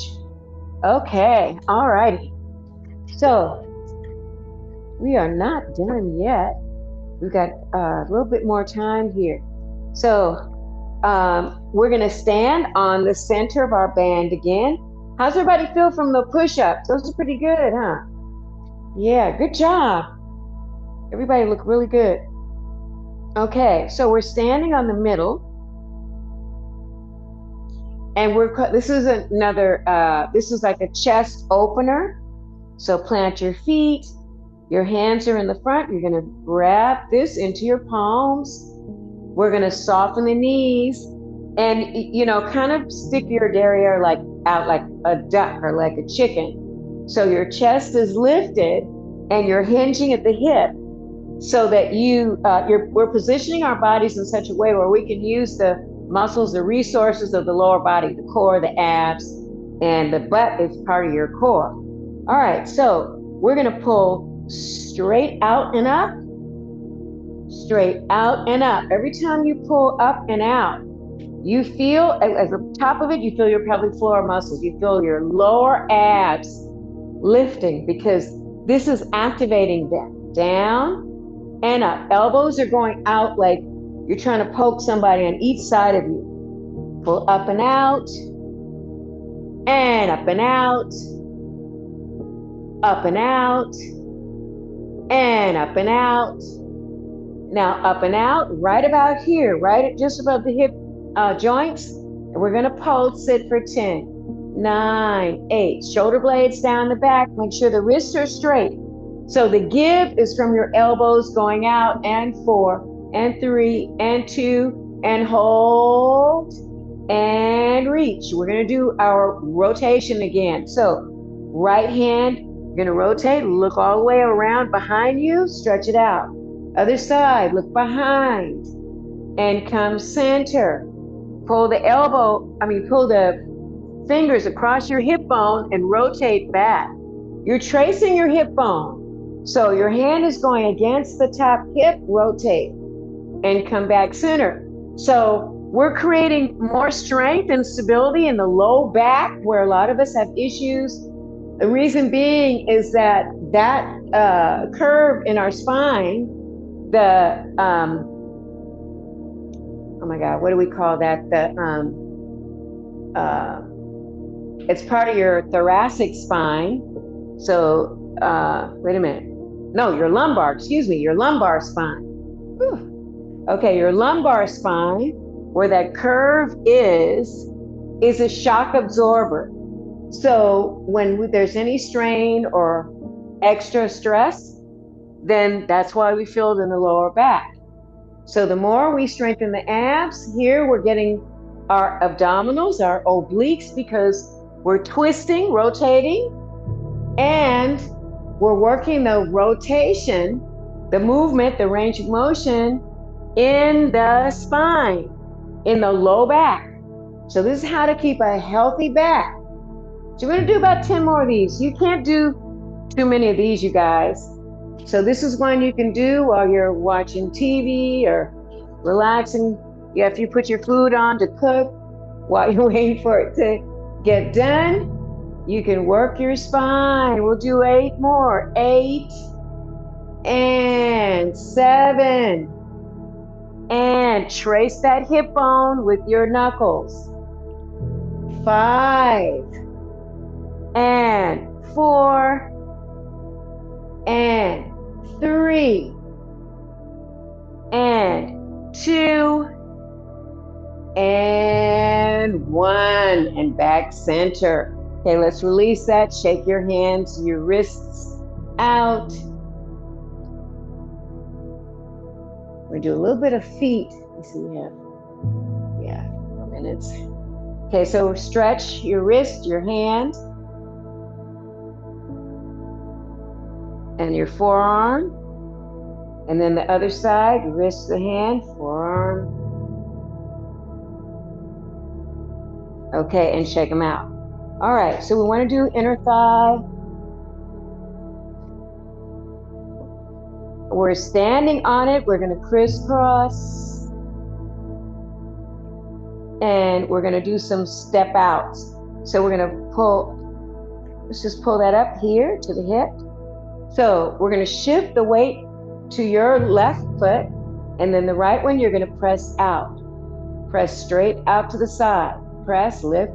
Okay, all righty. So we are not done yet. We've got a little bit more time here. So we're going to stand on the center of our band again. How's everybody feel from the push-ups? Those are pretty good, huh? Yeah, good job. Everybody look really good. Okay, so we're standing on the middle. And this is like a chest opener. So plant your feet. Your hands are in the front. You're going to grab this into your palms. We're going to soften the knees and, you know, kind of stick your derriere out like a duck or like a chicken. So your chest is lifted and you're hinging at the hip so that we're positioning our bodies in such a way where we can use the muscles, the resources of the lower body, the core, the abs, and the butt is part of your core. All right, so we're going to pull straight out and up, straight out and up. Every time you pull up and out, you feel at the top of it, you feel your pelvic floor muscles. You feel your lower abs lifting because this is activating them. Down and up. Elbows are going out like you're trying to poke somebody on each side of you. Pull up and out, and up and out, up and out, and up and out. Now up and out, right about here, right just above the hip joints. And we're going to pulse it for 10, 9, 8. Shoulder blades down the back. Make sure the wrists are straight. So the give is from your elbows going out, and 4, and 3, and 2, and hold, and reach. We're going to do our rotation again. So right hand, you're going to rotate, look all the way around behind you, stretch it out. Other side, look behind, and come center. Pull the fingers across your hip bone and rotate back. You're tracing your hip bone. So your hand is going against the top hip, rotate, and come back center. So we're creating more strength and stability in the low back where a lot of us have issues. The reason being is that curve in our spine, oh my God, what do we call that? It's part of your thoracic spine. So, wait a minute. No, your lumbar spine. Whew. Okay, your lumbar spine, where that curve is a shock absorber. So when there's any strain or extra stress, then that's why we feel it in the lower back. So the more we strengthen the abs, here we're getting our abdominals, our obliques, because we're twisting, rotating, and we're working the rotation, the movement, the range of motion in the spine, in the low back. So this is how to keep a healthy back. So we're going to do about 10 more of these. You can't do too many of these, you guys. So this is one you can do while you're watching TV or relaxing. Yeah, if you put your food on to cook while you're waiting for it to get done, you can work your spine. We'll do 8 more. 8 and 7. And trace that hip bone with your knuckles. 5 and 4 and 3 and 2 and 1, and back center. Okay, let's release that. Shake your hands, your wrists out. We're gonna do a little bit of feet. Let's see, we have, 4 minutes. Okay, so stretch your wrist, your hand, and your forearm. And then the other side, wrist, the hand, forearm. Okay, and shake them out. All right, so we want to do inner thigh. We're standing on it. We're going to crisscross. And we're going to do some step outs. So we're going to pull, let's just pull that up here to the hip. So we're going to shift the weight to your left foot, and then the right one, you're going to press out. Press straight out to the side. Press, lift,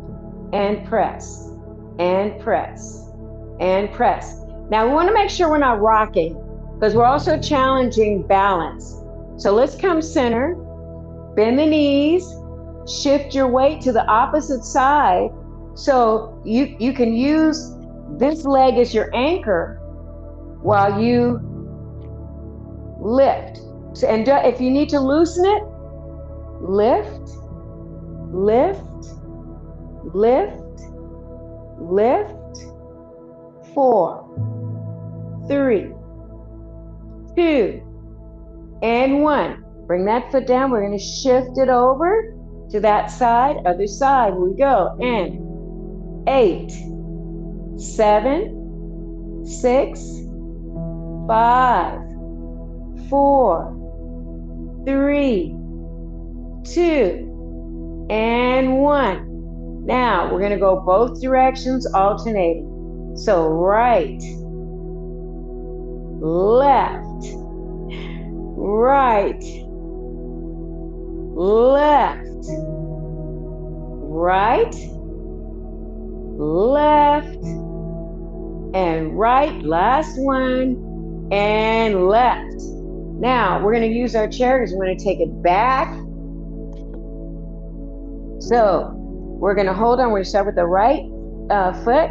and press, and press, and press. Now we want to make sure we're not rocking, because we're also challenging balance. So let's come center, bend the knees, shift your weight to the opposite side. So you can use this leg as your anchor while you lift. And if you need to loosen it, lift, lift, lift, lift. 4, 3, 2, and 1. Bring that foot down. We're going to shift it over to that side. Other side. Here we go. And 8, 7, 6, 5, 4, 3, 2, and 1. Now we're going to go both directions, alternating. So right, left, right, left, right, left, and right. Last one, and left. Now we're going to use our chair because we're going to take it back. So we're going to hold on. We're going to start with the right foot.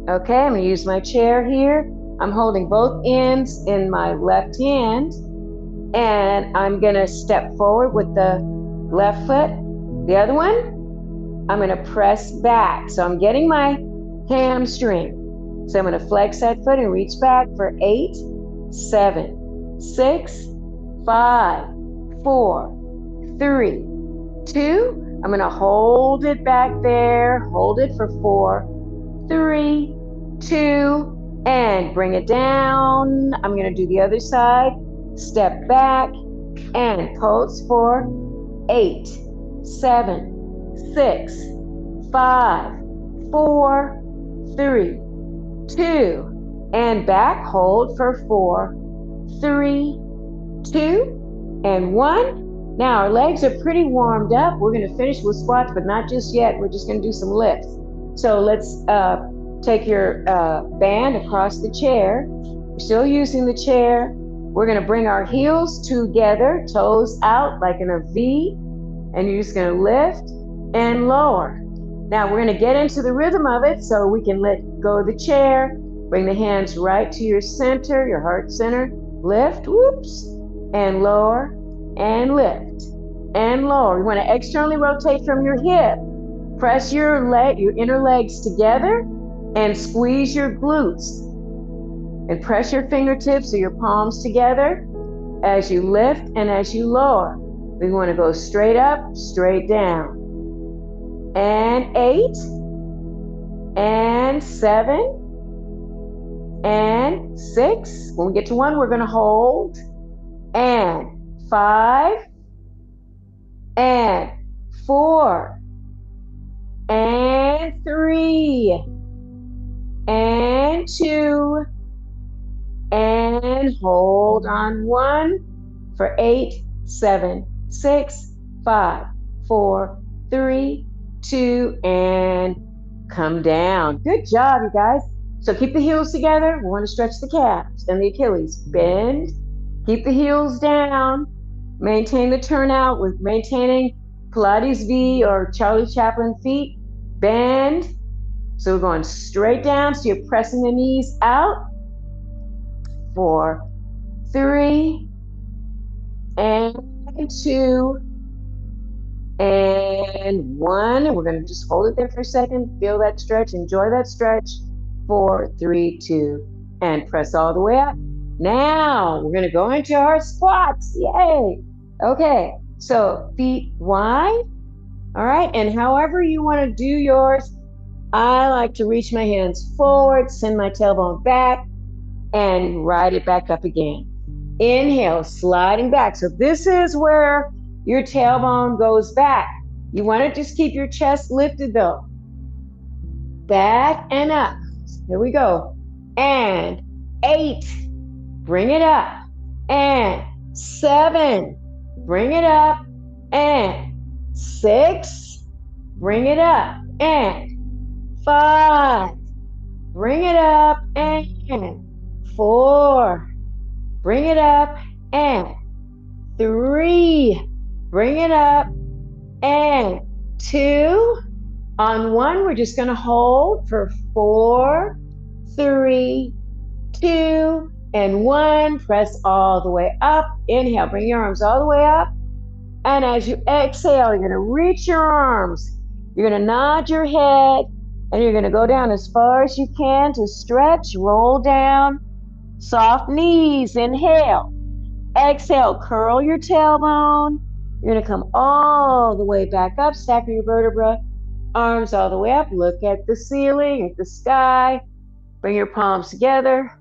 Okay, I'm going to use my chair here. I'm holding both ends in my left hand, and I'm going to step forward with the left foot. The other one, I'm going to press back. So I'm getting my hamstring. So I'm going to flex that foot and reach back for 8, 7, 6, 5, 4, 3, 2. I'm going to hold it back there. Hold it for 4, 3, 2, and bring it down. I'm going to do the other side. Step back and pulse for 8, 7, 6, 5, 4, 3, 2, and back. Hold for 4, 3, 2, and 1. Now our legs are pretty warmed up. We're going to finish with squats, but not just yet. We're just going to do some lifts. So let's take your band across the chair. We're still using the chair. We're going to bring our heels together, toes out like in a V, and you're just going to lift and lower. Now we're going to get into the rhythm of it, so we can let go of the chair. Bring the hands right to your center, your heart center. Lift, whoops, and lower, and lift, and lower. You want to externally rotate from your hip. Press your inner legs together and squeeze your glutes. And press your fingertips or your palms together as you lift and as you lower. We want to go straight up, straight down. And 8, and 7, and 6. When we get to 1, we're going to hold. And 5, and 4, and 3, and 2, and hold on 1 for 8, 7, 6, 5, 4, 3, 2, and come down. Good job, you guys. So keep the heels together. We want to stretch the calves and the Achilles. Bend. Keep the heels down. Maintain the turnout with maintaining Pilates V or Charlie Chaplin feet. Bend. So we're going straight down. So you're pressing the knees out. 4, 3, and 2, and 1. And we're going to just hold it there for a second. Feel that stretch. Enjoy that stretch. 4, 3, 2, and press all the way up. Now we're going to go into our squats. Yay. Okay. So feet wide. All right. And however you want to do yours, I like to reach my hands forward, send my tailbone back, and ride it back up again. Inhale, sliding back. So this is where your tailbone goes back. You want to just keep your chest lifted though. Back and up. Here we go. And 8, bring it up. And 7, bring it up. And 6, bring it up. And 5, bring it up. And 4, bring it up. And 3, bring it up. And 2, on 1, we're just going to hold for 4, 3, 2, and 1. Press all the way up. Inhale, bring your arms all the way up. And as you exhale, you're going to reach your arms. You're going to nod your head, and you're going to go down as far as you can to stretch. Roll down. Soft knees. Inhale. Exhale, curl your tailbone. You're going to come all the way back up. Stack your vertebra. Arms all the way up. Look at the ceiling, at the sky. Bring your palms together.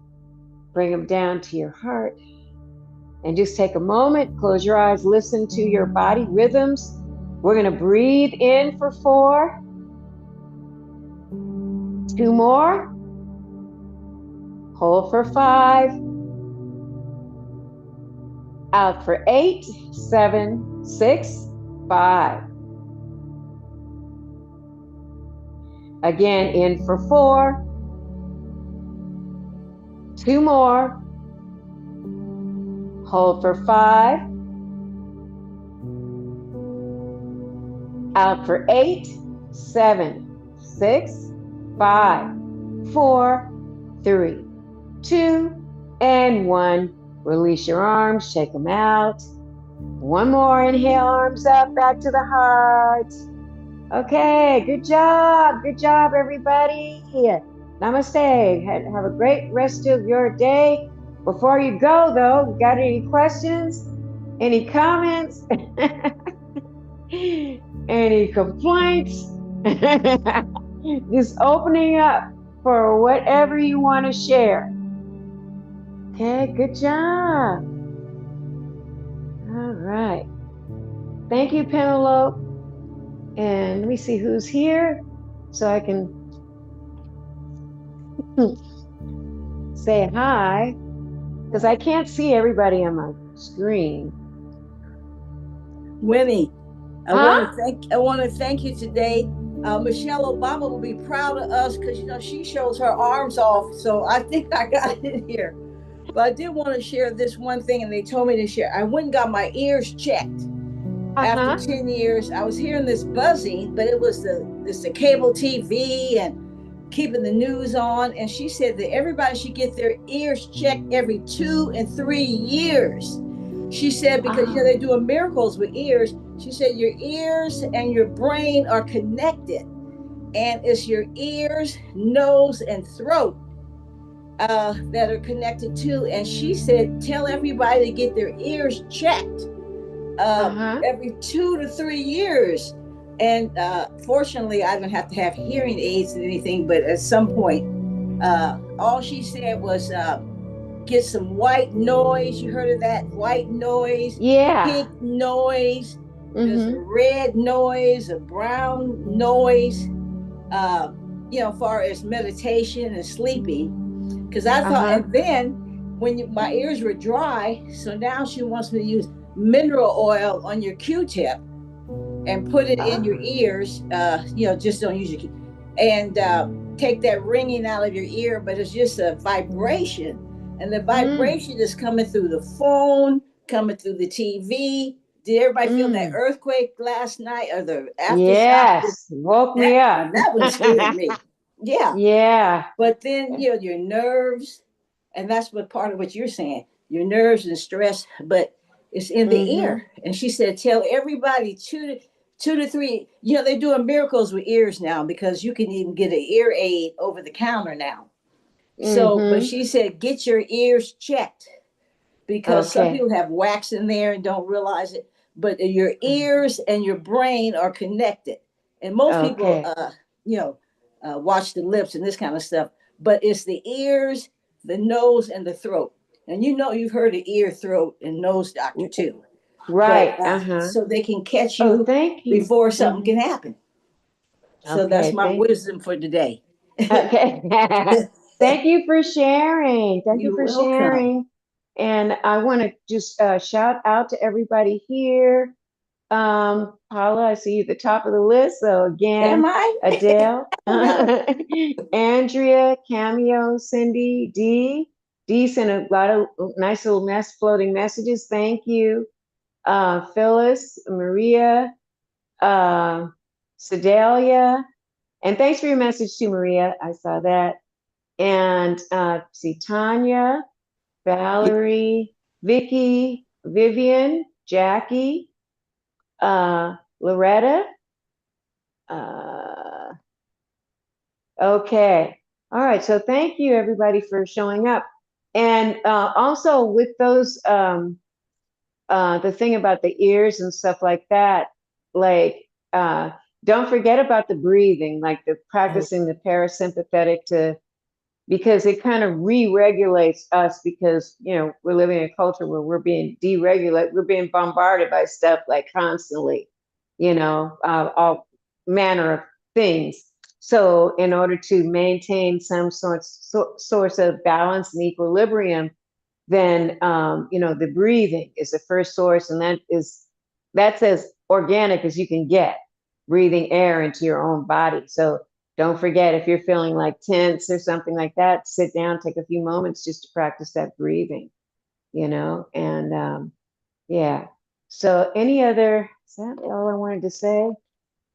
Bring them down to your heart. And just take a moment. Close your eyes. Listen to your body rhythms. We're going to breathe in for 4. 2 more. Hold for 5. Out for 8, 7, 6, 5. Again, in for 4. 2 more. Hold for 5. Out for 8, 7, 6, 5, 4, 3, 2, and 1. Release your arms, shake them out. 1 more, inhale, arms up, back to the heart. Okay, good job, everybody. Namaste. Have a great rest of your day. Before you go, though, got any questions? Any comments? Any complaints? Just opening up for whatever you want to share. Okay, good job. All right. Thank you, Penelope. And let me see who's here so I can say hi, because I can't see everybody on my screen. Winnie, I want to thank you today. Michelle Obama will be proud of us because she shows her arms off. So I think I got it here. But I did want to share this one thing, and they told me to share. I went and got my ears checked. After 10 years, I was hearing this buzzing, but it was the cable TV and keeping the news on. And she said that everybody should get their ears checked every 2 and 3 years. She said, because they're doing miracles with ears. She said your ears and your brain are connected, and it's your ears, nose, and throat that are connected too. And she said, tell everybody to get their ears checked every 2 to 3 years. And fortunately, I don't have to have hearing aids and anything, but at some point, all she said was get some white noise. You heard of that? White noise, pink noise, there's a red noise, a brown noise, far as meditation and sleeping. Because I thought, and then when my ears were dry, so now she wants me to use mineral oil on your Q-tip and put it in your ears. Just don't use your Q. And take that ringing out of your ear, but it's just a vibration. And the vibration is coming through the phone, coming through the TV. Did everybody feel that earthquake last night or the aftershock? Yes, woke me up. That one scared me. Yeah. Yeah. But then, you know, your nerves, and that's what part of what you're saying, your nerves and stress, but it's in the ear. And she said, tell everybody two to three, you know, they're doing miracles with ears now because you can even get an ear aid over the counter now. So, but she said, get your ears checked because some people have wax in there and don't realize it. But your ears and your brain are connected. And most people, you know, watch the lips and this kind of stuff. But it's the ears, the nose, and the throat. And you know, you've heard of ear, throat, and nose doctor too. Right. But, so they can catch you, thank you before something can happen. So that's my wisdom for today. Okay. Thank you for sharing. Thank you for welcome. sharing. And I want to just shout out to everybody here. Paula, I see you at the top of the list. So again, Am I? Adele, Andrea, Cameo, Cindy, Dee sent a lot of nice little floating messages. Thank you. Phyllis, Maria, Sedalia, and thanks for your message to Maria. I saw that. And see Tanya, Valerie, Vicky, Vivian, Jackie, Loretta. Okay. All right. So thank you everybody for showing up. And also with those, the thing about the ears and stuff like that, like, don't forget about the breathing, like the practicing the parasympathetic because it kind of re-regulates us because, you know, we're living in a culture where we're being deregulated, we're being bombarded by stuff like constantly, you know, all manner of things. So in order to maintain some source of balance and equilibrium, then, you know, the breathing is the first source, and that's as organic as you can get, breathing air into your own body. So don't forget, if you're feeling like tense or something like that, sit down, take a few moments just to practice that breathing, you know, and yeah. So is that all I wanted to say?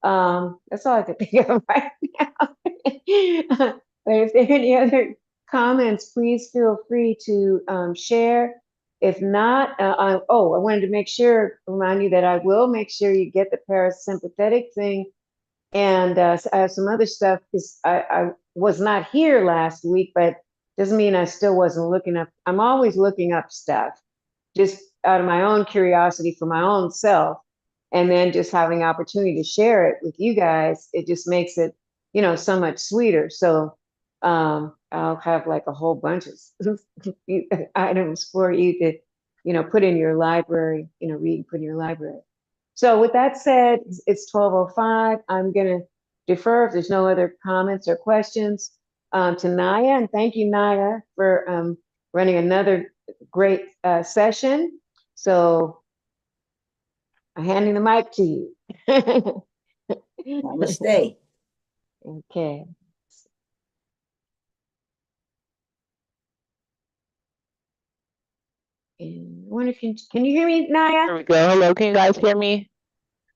That's all I could think of right now. But if there are any other comments, please feel free to share. If not, I wanted to remind you that I will make sure you get the parasympathetic thing. And I have some other stuff because I was not here last week, but doesn't mean I still wasn't looking up. I'm always looking up stuff just out of my own curiosity for my own self. And then just having opportunity to share it with you guys, it just makes it, you know, so much sweeter. So I'll have like a whole bunch of items for you to, you know, put in your library, you know, read and put in your library. So with that said, it's 12:05. I'm going to defer if there's no other comments or questions to Naya. And thank you, Naya, for running another great session. So I'm handing the mic to you. Namaste. Okay. And I wonder, can you hear me, Naya? There we go. Hello, can you guys hear me?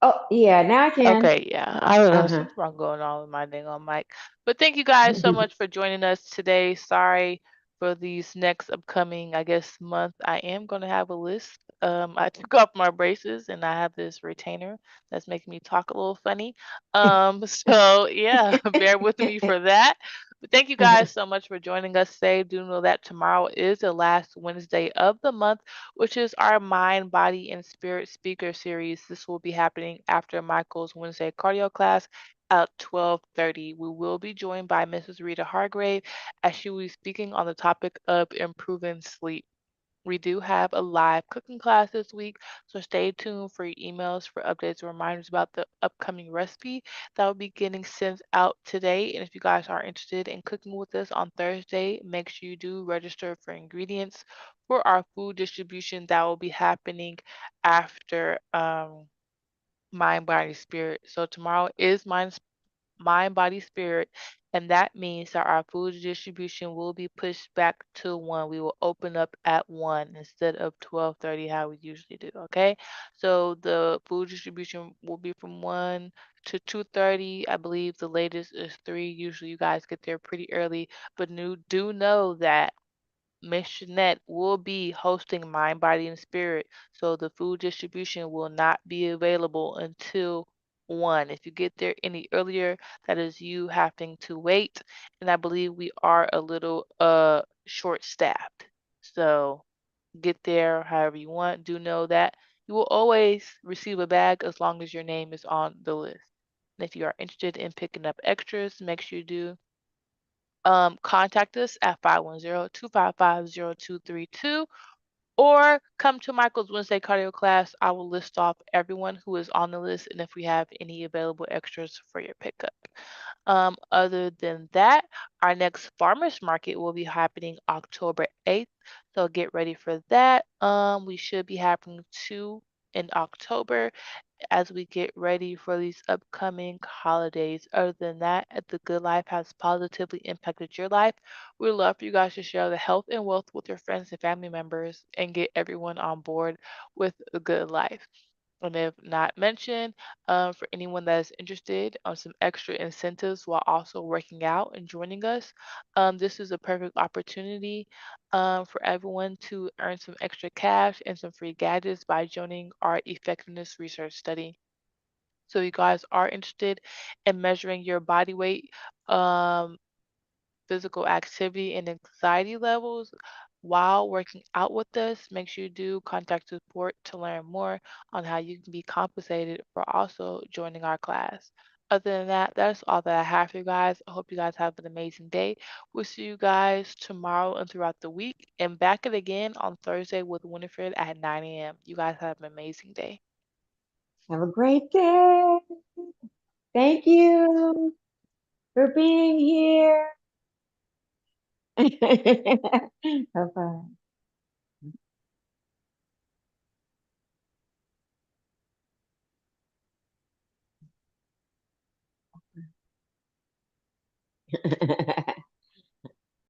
Oh, yeah, now I can. Okay, yeah. I don't know. Something's wrong going on with my dang on mic. But thank you guys so much for joining us today. Sorry for these next upcoming, I guess, month. I am going to have a list. I took off my braces and I have this retainer that's making me talk a little funny. So yeah, bear with me for that. But thank you guys so much for joining us today. Do know that tomorrow is the last Wednesday of the month, which is our Mind, Body, and Spirit speaker series. This will be happening after Michael's Wednesday cardio class at 12:30. We will be joined by Mrs. Rita Hargrave as she will be speaking on the topic of improving sleep. We do have a live cooking class this week, so stay tuned for your emails for updates and reminders about the upcoming recipe that will be getting sent out today. And if you guys are interested in cooking with us on Thursday, make sure you do register for ingredients for our food distribution that will be happening after Mind, Body, Spirit. So tomorrow is Mind, Body, Spirit, And that means that our food distribution will be pushed back to 1. We will open up at 1 instead of 12:30 how we usually do, okay? So the food distribution will be from 1 to 2:30. I believe the latest is 3. Usually you guys get there pretty early, but do know that Miss Jeanette will be hosting Mind, Body, and Spirit, so the food distribution will not be available until 1. If you get there any earlier, that is you having to wait, and I believe we are a little short-staffed. So get there however you want. Do know that you will always receive a bag as long as your name is on the list. And if you are interested in picking up extras, make sure you do contact us at 510-255-0232 or come to Michael's Wednesday cardio class. I will list off everyone who is on the list and if we have any available extras for your pickup. Other than that, our next farmers market will be happening October 8th. So get ready for that. We should be having 2 in October as we get ready for these upcoming holidays. Other than that, if the good life has positively impacted your life, we'd love for you guys to share the health and wealth with your friends and family members and get everyone on board with the good life. And if not mentioned, for anyone that is interested on some extra incentives while also working out and joining us, this is a perfect opportunity for everyone to earn some extra cash and some free gadgets by joining our effectiveness research study. So, you guys are interested in measuring your body weight, um, physical activity, and anxiety levels while working out with us, make sure you do contact support to learn more on how you can be compensated for also joining our class. Other than that, that's all that I have for you guys. I hope you guys have an amazing day. We'll see you guys tomorrow and throughout the week, and back it again on Thursday with Winifred at 9 a.m. You guys have an amazing day. Have a great day. Thank you for being here. Bye-bye.